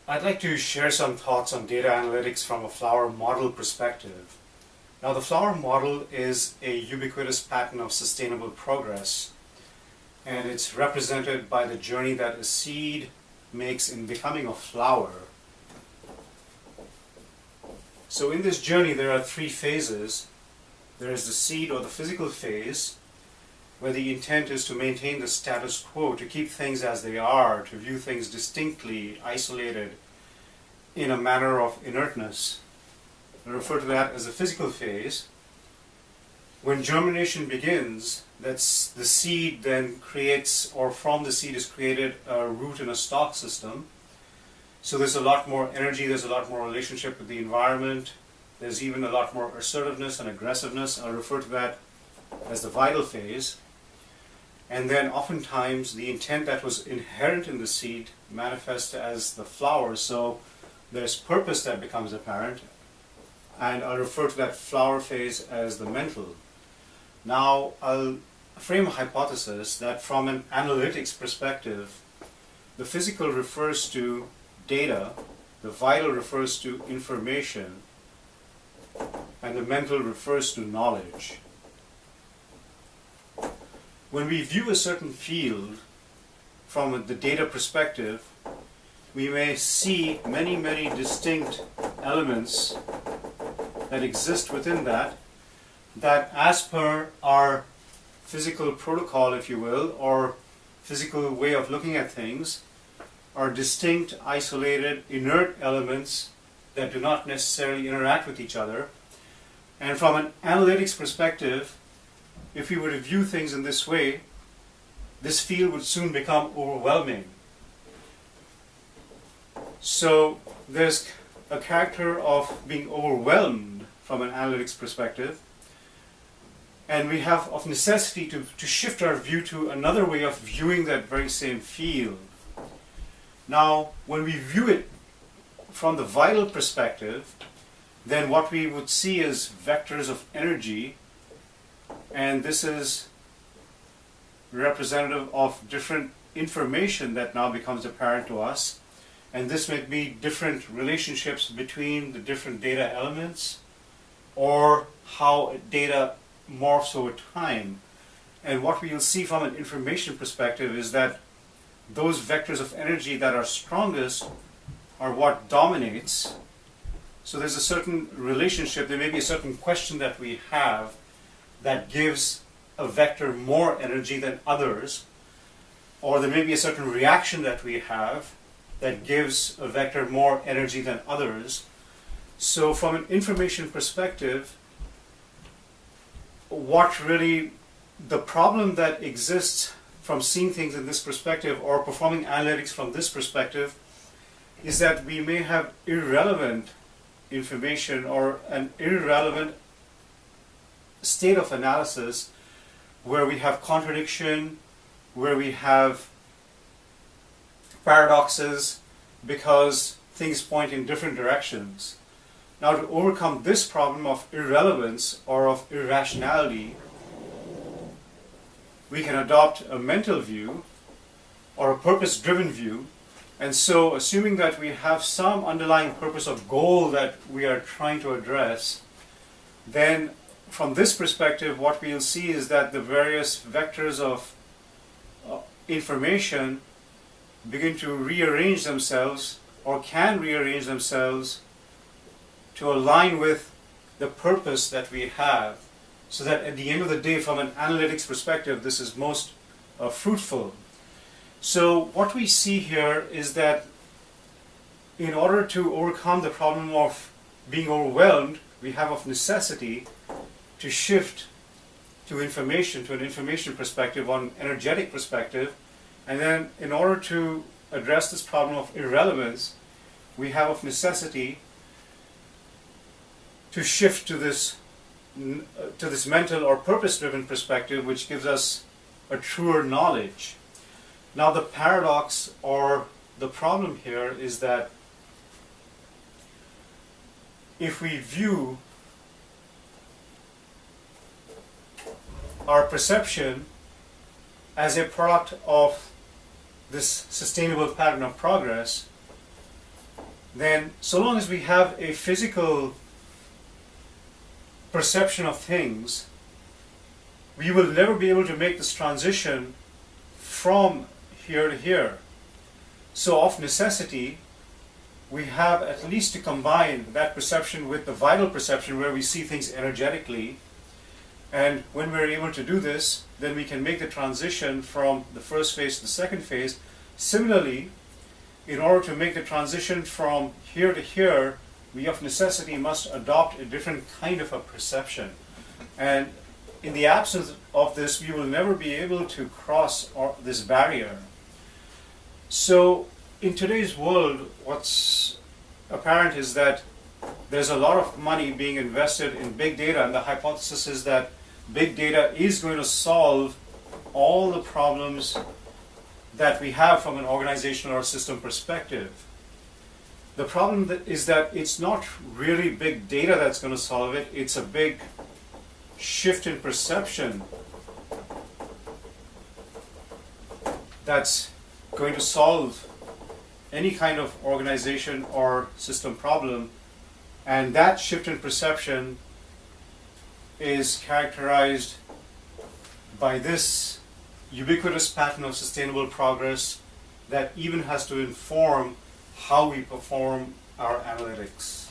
I'd like to share some thoughts on data analytics from a flower model perspective. Now, the flower model is a ubiquitous pattern of sustainable progress, and it's represented by the journey that a seed makes in becoming a flower. So in this journey, there are three phases. There is the seed or the physical phase, where the intent is to maintain the status quo, to keep things as they are, to view things distinctly, isolated, in a manner of inertness. I refer to that as the physical phase. When germination begins, that's the seed then creates, or from the seed is created, a root and a stalk system. So there's a lot more energy, there's a lot more relationship with the environment, there's even a lot more assertiveness and aggressiveness. I'll refer to that as the vital phase. And then oftentimes the intent that was inherent in the seed manifests as the flower. So there's purpose that becomes apparent, and I'll refer to that flower phase as the mental. Now I'll frame a hypothesis that from an analytics perspective, the physical refers to data, the vital refers to information, and the mental refers to knowledge. When we view a certain field from the data perspective, we may see many, many distinct elements that exist within that as per our physical protocol, if you will, or physical way of looking at things, are distinct, isolated, inert elements that do not necessarily interact with each other. And from an analytics perspective, if we were to view things in this way, this field would soon become overwhelming. So there's a character of being overwhelmed from an analytics perspective, and we have of necessity to shift our view to another way of viewing that very same field. Now, when we view it from the vital perspective, then what we would see is vectors of energy, and this is representative of different information that now becomes apparent to us. And this may be different relationships between the different data elements, or how data morphs over time. And what we will see from an information perspective is that those vectors of energy that are strongest are what dominates. So there's a certain relationship, there may be a certain question that we have that gives a vector more energy than others, or there may be a certain reaction that we have that gives a vector more energy than others. So from an information perspective, what really the problem that exists from seeing things in this perspective or performing analytics from this perspective is that we may have irrelevant information or an irrelevant state of analysis where we have contradiction, where we have paradoxes, because things point in different directions. Now, to overcome this problem of irrelevance or of irrationality, we can adopt a mental view or a purpose-driven view. And so, assuming that we have some underlying purpose or goal that we are trying to address, then from this perspective, what we'll see is that the various vectors of information begin to rearrange themselves, or can rearrange themselves, to align with the purpose that we have, so that at the end of the day, from an analytics perspective, this is most fruitful. So what we see here is that in order to overcome the problem of being overwhelmed, we have of necessity to shift to information, to an information perspective, on an energetic perspective. And then in order to address this problem of irrelevance, we have of necessity to shift to this mental or purpose-driven perspective, which gives us a truer knowledge. Now, the paradox or the problem here is that if we view our perception as a product of this sustainable pattern of progress, then so long as we have a physical perception of things, we will never be able to make this transition from here to here. So of necessity, we have at least to combine that perception with the vital perception where we see things energetically. And when we're able to do this, then we can make the transition from the first phase to the second phase. Similarly, in order to make the transition from here to here, we of necessity must adopt a different kind of a perception. And in the absence of this, we will never be able to cross this barrier. So in today's world, what's apparent is that there's a lot of money being invested in big data, and the hypothesis is that big data is going to solve all the problems that we have from an organizational or system perspective. The problem is that it's not really big data that's going to solve it, it's a big shift in perception that's going to solve any kind of organization or system problem. And that shift in perception is characterized by this ubiquitous pattern of sustainable progress that even has to inform how we perform our analytics.